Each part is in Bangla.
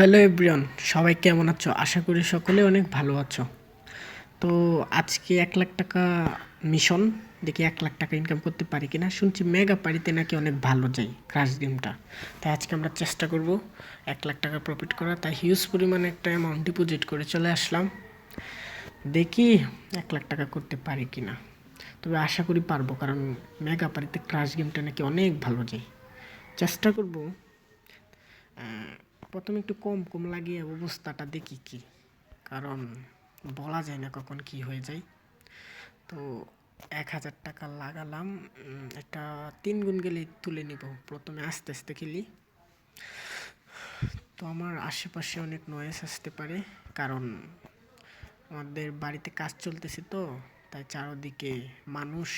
হ্যালো এভরিওয়ান, সবাই কেমন আছো? আশা করি সকলে অনেক ভালো আছো। তো আজকে 1 লাখ টাকা মিশন, দেখি 1 লাখ টাকা ইনকাম করতে পারি কিনা। শুনছি মেগা পারিতে নাকি অনেক ভালো যায় ক্রাশ গেমটা। তাই আজকে আমরা চেষ্টা করব 1 লাখ টাকা প্রফিট করা। তাই হিউজ পরিমাণে একটা অ্যামাউন্ট ডিপোজিট করে চলে আসলাম। দেখি 1 লাখ টাকা করতে পারি কিনা। তবে আশা করি পারবো, কারণ মেগা পারিতে ক্রাশ গেমটা নাকি অনেক ভালো যায়। চেষ্টা করব। প্রথমে একটু কম কম লাগিয়ে অবস্থাটা দেখি কি, কারণ বলা যায় না কখন কি হয়ে যায়। তো 1,000 টাকা লাগালাম। এটা 3 গুণ গেলে তুলে নিব। প্রথমে আস্তে আস্তে খেলি। তো আমার আশেপাশে অনেক নয়েজ আসতে পারে, কারণ আমাদের বাড়িতে কাজ চলতেছে, তো তাই চারদিকে মানুষ।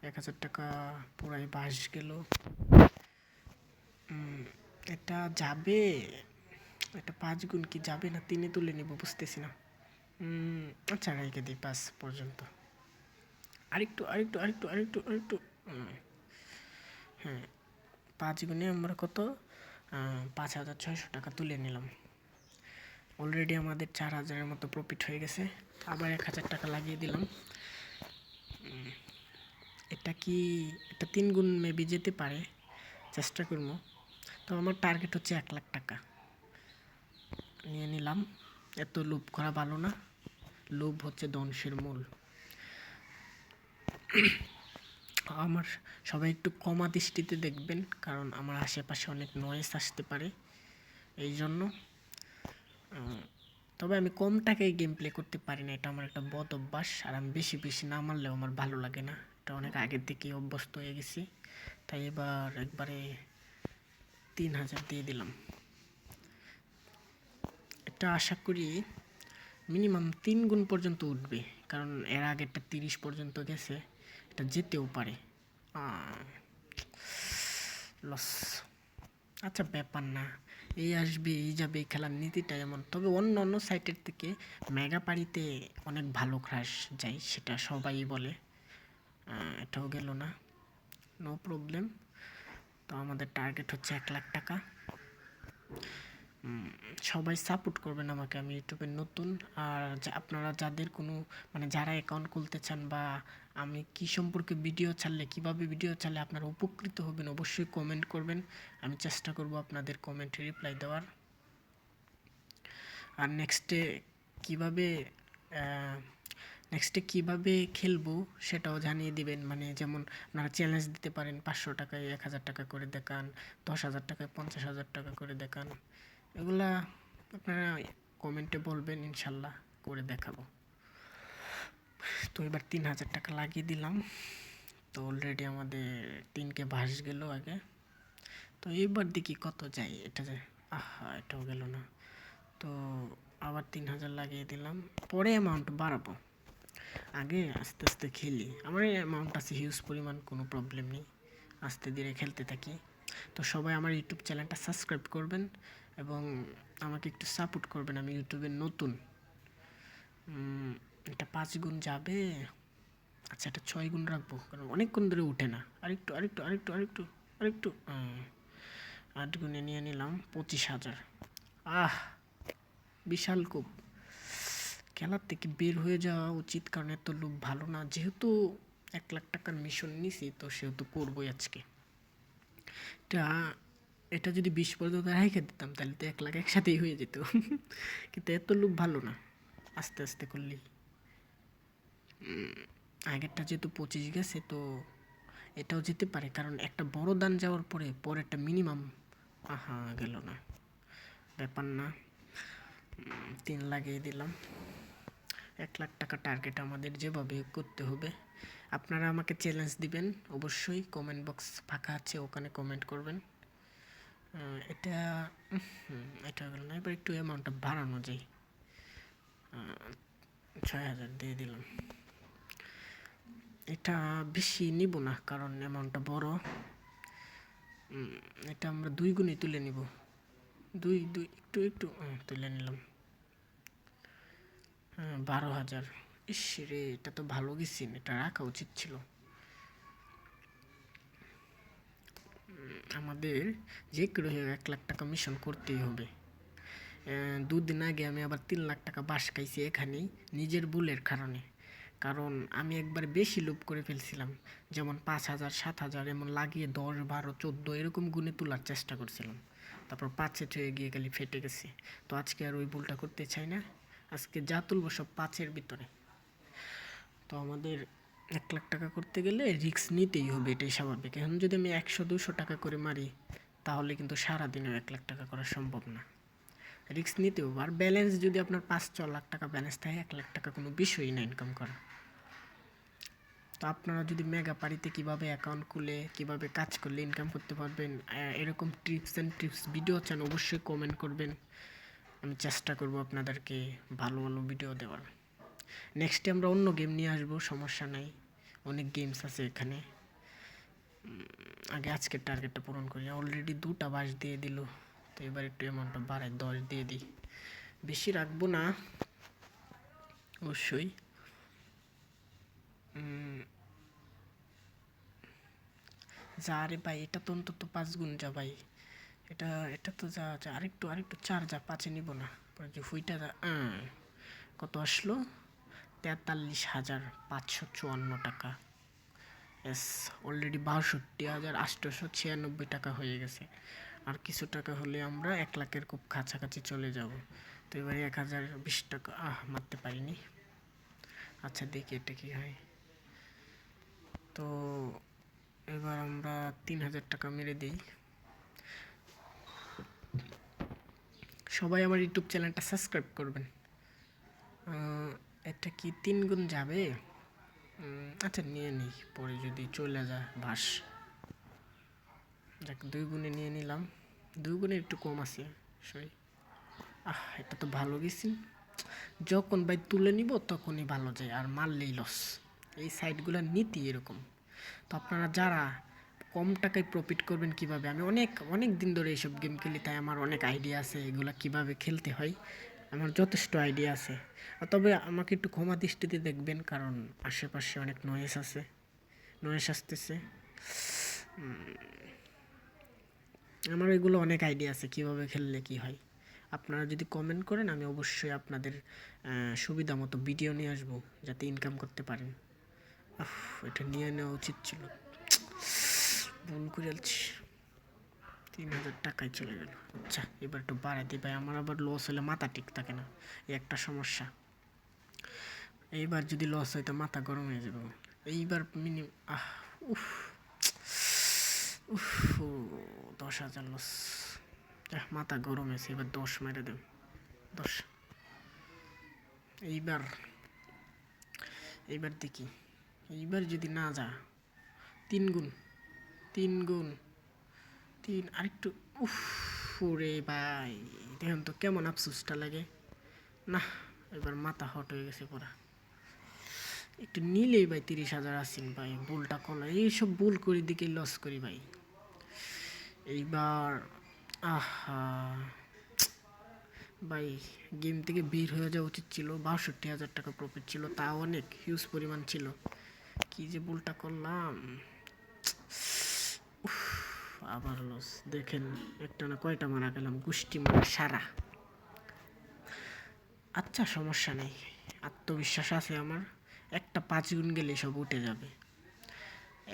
1,000 টাকা পুরাই বাস গেল। এটা যাবে, এটা 5 গুণ কি যাবে না 3-এ তুলে নিব, বুঝতেছি না। আচ্ছা, রেখে দিই 5 পর্যন্ত। আরেকটু আরেকটু আরেকটু আরেকটু আরেকটু হ্যাঁ, 5 গুণে আমরা কত, 5,600 টাকা তুলে নিলাম। অলরেডি আমাদের 4,000-এর মতো প্রফিট হয়ে গেছে। আবার 1,000 টাকা লাগিয়ে দিলাম। এটা কি, এটা 3 গুণ মেবি যেতে পারে, চেষ্টা করবো। তো আমার টার্গেট হচ্ছে 1 লাখ টাকা নিয়ে নিলাম। এত লোভ করা ভালো না, লোভ হচ্ছে ধ্বংসের মূল। আমার সবাই একটু কমা দৃষ্টিতে দেখবেন, কারণ আমার আশেপাশে অনেক নয়েজ আসতে পারে, এই জন্য। তবে আমি কম টাকায় গেম প্লে করতে পারি না, এটা আমার একটা বদ অভ্যাস। আর আমি বেশি বেশি না মারলেও আমার ভালো লাগে না, এটা অনেক আগের থেকেই অভ্যস্ত হয়ে গেছি। তাই এবার একবারে 3,000 দিয়ে দিলাম। এটা আশা করি মিনিমাম 3 গুণ পর্যন্ত উঠবে, কারণ এর আগেরটা 30 পর্যন্ত গেছে, এটা যেতেও পারে। লস। আচ্ছা, ব্যাপার না, এই আসবে এই যাবে, এই খেলার নীতিটা এমন। তবে অন্য অন্য সাইটের থেকে মেগা পারিতে অনেক ভালো ক্রাশ যায়, সেটা সবাই বলে। এটাও গেল না, নো প্রবলেম। তো আমাদের টার্গেট হচ্ছে 1 লাখ টাকা। সবাই সাপোর্ট করবেন আমাকে, আমি ইউটিউবে নতুন। আর আপনারা যাদের কোনো, মানে যারা অ্যাকাউন্ট খুলতে চান, বা আমি কি সম্পর্কে ভিডিও ছাড়লে, কিভাবে ভিডিও ছাড়লে আপনারা উপকৃত হবেন, অবশ্যই কমেন্ট করবেন। আমি চেষ্টা করব আপনাদের কমেন্টে রিপ্লাই দেওয়ার। আর কীভাবে নেক্সটে কীভাবে খেলবো সেটাও জানিয়ে দিবেন। মানে যেমন আপনারা চ্যালেঞ্জ দিতে পারেন, 500 টাকায় 1,000 টাকা করে দেখান, 10,000 টাকায় 50,000 টাকা করে দেখান। এগুলা আপনারা কমেন্টে বলবেন, ইনশাল্লাহ করে দেখাবো। তো এবার 3,000 টাকা লাগিয়ে দিলাম। তো অলরেডি আমাদের 3কে ভাস গেল আগে। তো এইবার দেখি কত যায়। এটা যে, আহা, এটাও গেল না। তো আবার 3,000 লাগিয়ে দিলাম। পরে অ্যামাউন্ট বাড়াবো, আগে আস্তে আস্তে খেলি। আমার এই অ্যামাউন্ট আছে হিউজ পরিমাণ, কোনো প্রবলেম নেই, আস্তে ধীরে খেলতে থাকি। তো সবাই আমার ইউটিউব চ্যানেলটা সাবস্ক্রাইব করবেন এবং আমাকে একটু সাপোর্ট করবেন। আমি ইউটিউবে নতুন। এটা 5 গুণ যাবে। আচ্ছা, এটা 6 গুণ রাখবো, কারণ অনেকক্ষণ ধরে উঠে না। আরেকটু আরেকটু আরেকটু আরেকটু আরেকটু 8 গুণে নিয়ে নিলাম 25,000। বিশাল কূপ। খেলার থেকে বের হয়ে যাওয়া উচিত, কারণ এত লোক ভালো না। যেহেতু 1 লাখ টাকার মিশন নিছি, তো সেহেতু করবোই আজকে। এটা এটা যদি 20 পর্যন্ত রেখে দিতাম, তাহলে তো 1 লাখ একসাথেই হয়ে যেত। কিন্তু এত লোক ভালো না, আস্তে আস্তে করলেই। আগেরটা যেহেতু 25 গেছে, তো এটাও যেতে পারে, কারণ একটা বড় দান যাওয়ার পরে পরেরটা মিনিমাম। আহা, গেল না, ব্যাপার না। 3 লাগিয়ে দিলাম। 1 লাখ টাকা টার্গেট আমাদের যেভাবে করতে হবে। আপনারা আমাকে চ্যালেঞ্জ দিবেন, অবশ্যই কমেন্ট বক্স ফাঁকা আছে, ওখানে কমেন্ট করবেন। এটা এটা গেল না। এবার একটু অ্যামাউন্টটা বাড়ানো যায়। 6,000 দিয়ে দিলাম। এটা বেশি নিব না, কারণ অ্যামাউন্টটা বড়। এটা আমরা 2 গুণে তুলে নিব। দুই দুই একটু একটু তুলে নিলাম। 12,000। ইস রে, এটা তো ভালো গেছি, এটা রাখা উচিত ছিল। আমাদের যে করে 1 লাখ টাকা মিশন করতেই হবে। দুদিন আগে আমি আবার 3 লাখ টাকা বাস খাইছি এখানেই, নিজের ভুলের কারণে। কারণ আমি একবার বেশি লোভ করে ফেলছিলাম, যেমন 5,000 7,000 এমন লাগিয়ে 10 12 14 এরকম গুণে তোলার চেষ্টা করছিলাম। তারপর 5-এ হয়ে গিয়ে খালি ফেটে গেছে। তো আজকে আর ওই ভুলটা করতে চাই না, আজকে যা তুলবো সব 5-এর ভিতরে। তো আমাদের 1 লাখ টাকা করতে গেলে রিস্ক নিতেই হবে, এটাই স্বাভাবিক। এখন যদি আমি 100-200 টাকা করে মারি, তাহলে কিন্তু সারাদিনেও 1 লাখ টাকা করা সম্ভব না। রিস্ক নিতে হবে। আর ব্যালেন্স যদি আপনার 5-6 লাখ টাকা ব্যালেন্স থাকে, 1 লাখ টাকা কোনো বিষয়ই না ইনকাম করা। তো আপনারা যদি মেগা পারিতে কীভাবে অ্যাকাউন্ট খুলে কীভাবে কাজ করলে ইনকাম করতে পারবেন, এরকম টিপস ভিডিও চান, অবশ্যই কমেন্ট করবেন। আমি চেষ্টা করব আপনাদেরকে ভালো ভালো ভিডিও দেওয়ার। নেক্সটে আমরা অন্য গেম নিয়ে আসবো, সমস্যা নাই, অনেক গেমস আছে এখানে। আগে আজকের টার্গেটটা পূরণ করি। অলরেডি 2টা বাস দিয়ে দিল, তো এবার একটু অ্যামাউন্টটা বাড়াই, 10 দিয়ে দিই, বেশি রাখবো না অবশ্যই। যা রে ভাই, এটা তো অন্তত 5 গুণ যা ভাই, এটা এটা তো যা যা আরেকটু আরেকটু 4 যা, 5-এ নিব না। পরে যে হুইটা যা কত আসলো, 43,554 টাকা। এস, অলরেডি 62,896 টাকা হয়ে গেছে। আর কিছু টাকা হলে আমরা 1 লাখের খুব কাছাকাছি চলে যাব। তো এবারে 1,020 টাকা মারতে পারিনি। আচ্ছা দেখি এটা কি হয়। তো এবার আমরা 3,000 টাকা মেরে দিই। সবাই আমার ইউটিউব চ্যানেলটা সাবস্ক্রাইব করবেন। এটা কি 3 গুণ যাবে? আচ্ছা নিয়ে নিই, পরে যদি চলে যায় বাস। দেখ 2 গুণে নিয়ে নিলাম, 2 গুণে একটু কম আছে সরি। এটা তো ভালো গেছি, যখন ভাই তুলে নিব তখনই ভালো যায়, আর মারলেই লস। এই সাইটগুলোর নীতি এরকম। তো আপনারা যারা কম টাকায় প্রফিট করবেন কিভাবে, আমি অনেক অনেক দিন ধরে এইসব গেম খেলি, তাই আমার অনেক আইডিয়া আছে এগুলো কিভাবে খেলতে হয়, আমার যথেষ্ট আইডিয়া আছে। তবে আমাকে একটু ক্ষমা দৃষ্টিতে দেখবেন, কারণ আশেপাশে অনেক নয়েজ আছে, নয়েজ আসতেছে। আমার এগুলো অনেক আইডিয়া আছে কিভাবে খেললে কি হয়। আপনারা যদি কমেন্ট করেন, আমি অবশ্যই আপনাদের সুবিধা মতো ভিডিও নিয়ে আসবো, যাতে ইনকাম করতে পারেন। এটা নিয়ে নেওয়া উচিত ছিল, ভুল করে যাচ্ছি। 3,000 টাকায় চলে গেল। আচ্ছা এবার একটু বাড়াই দিই ভাই, আমার আবার লস হলে মাথা ঠিক থাকে না, এই একটা সমস্যা। এইবার যদি লস হয় তো মাথা গরম হয়ে যাবে। এইবার উফ উফ 10,000 লস, মাথা গরম হয়েছে। এবার 10 মেরে দেব, 10। এইবার এইবার দেখি, এইবার যদি না যা, 3 গুণ 3 গুণ 3, আরেকটু। উফ রে ভাই, দেখুন তো কেমন আফসোসটা লাগে না। এবার মাথা হট হয়ে গেছে পুরা। একটু নিলেই ভাই 30,000 আসেন ভাই, ভুলটা করলো, এইসব ভুল করি দিকে লস করি ভাই। এইবার ভাই গেম থেকে বের হয়ে যাওয়া উচিত ছিল। 62,000 টাকা প্রফিট ছিল, তাও অনেক হিউজ পরিমাণ ছিল। কি যে ভুলটা করলাম, আবার লস। দেখেন একটা না কয়টা মারা গেলাম, গোষ্ঠী মারা সারা। আচ্ছা সমস্যা নেই, আত্মবিশ্বাস আছে আমার, একটা 5 গুণ গেলে সব উঠে যাবে।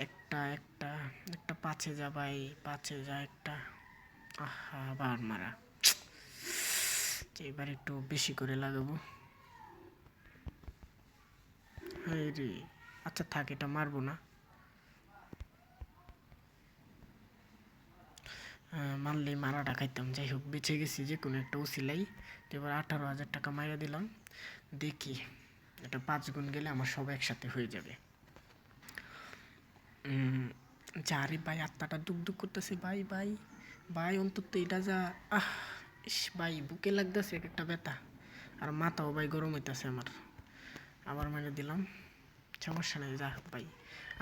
একটা একটা একটা 5-এ যা ভাই, 5-এ যা একটা। আবার মারা, এবার একটু বেশি করে লাগাবো। হ্যাঁ রে, আচ্ছা থাক, এটা মারবো না। মারলেই মারাটা খাইতাম, যাই হোক বেঁচে গেছি যে কোনো একটা উসিলাই। তো এবার 18,000 টাকা মাইরা দিলাম। দেখি এটা 5 গুণ গেলে আমার সব একসাথে হয়ে যাবে। যারে ভাই, আত্মাটা দুঃখ দুঃখ করতেছে ভাই ভাই ভাই, অন্তত এটা যা। ইস ভাই, বুকে লাগতেছে এক একটা ব্যথা, আর মাথাও ভাই গরম হইতেছে আমার। আবার মেরে দিলাম, সমস্যা নেই, যা ভাই।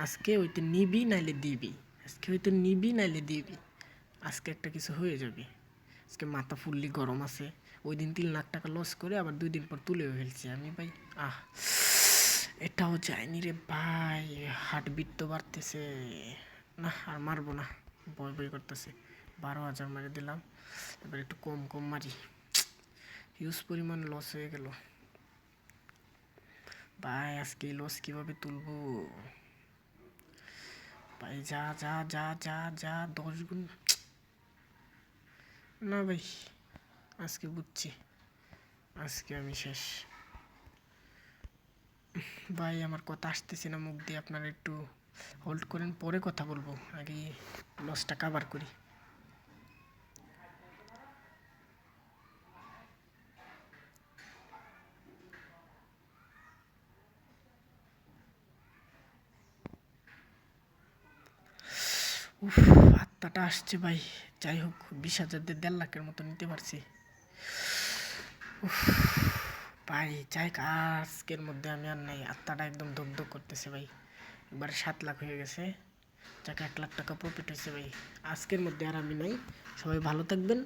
আজকে হইতে নিবি নাইলে দিবি, আজকে হইতে নিবি নাইলে দিবি, আজকে একটা কিছু হয়ে যাবে। আজকে মাথা ফুললি গরম আছে। ওই দিন 3 লাখ টাকা লস করে আবার 2 দিন পর তুলেও ফেলছি আমি ভাই। এটাও যায়নি রে ভাই, হার্টবিট তো বাড়তেছে না। আর মারবো না, ভয় ভয় করতেছে। 12,000 মেরে দিলাম, এবার একটু কম কম মারি। হিউজ পরিমাণ লস হয়ে গেল ভাই। আজকে লস কিভাবে তুলবো ভাই? যা যা যা যা যা 10 গুণ। না ভাই, আজকে বুঝছি, আজকে আমি শেষ ভাই। আমার কথা আসতেছে না মুখ দিয়ে, আপনারা একটু হোল্ড করেন, পরে কথা বলবো, আগে লসটা কাভার করি। উফ, আত্মাটা আসছে ভাই। যাই হোক, 20,000 দিয়ে 1.5 লাখের মতো নিতে পারছি। উফ ভাই, যাই হোক, আজকের মধ্যে আমি আর নাই, আত্মাটা একদম ধক ধক করতেছে ভাই। এবার 7 লাখ হয়ে গেছে, যাকে 1 লাখ টাকা প্রফিট হয়েছে ভাই। আজকের মধ্যে আর আমি নাই। সবাই ভালো থাকবেন।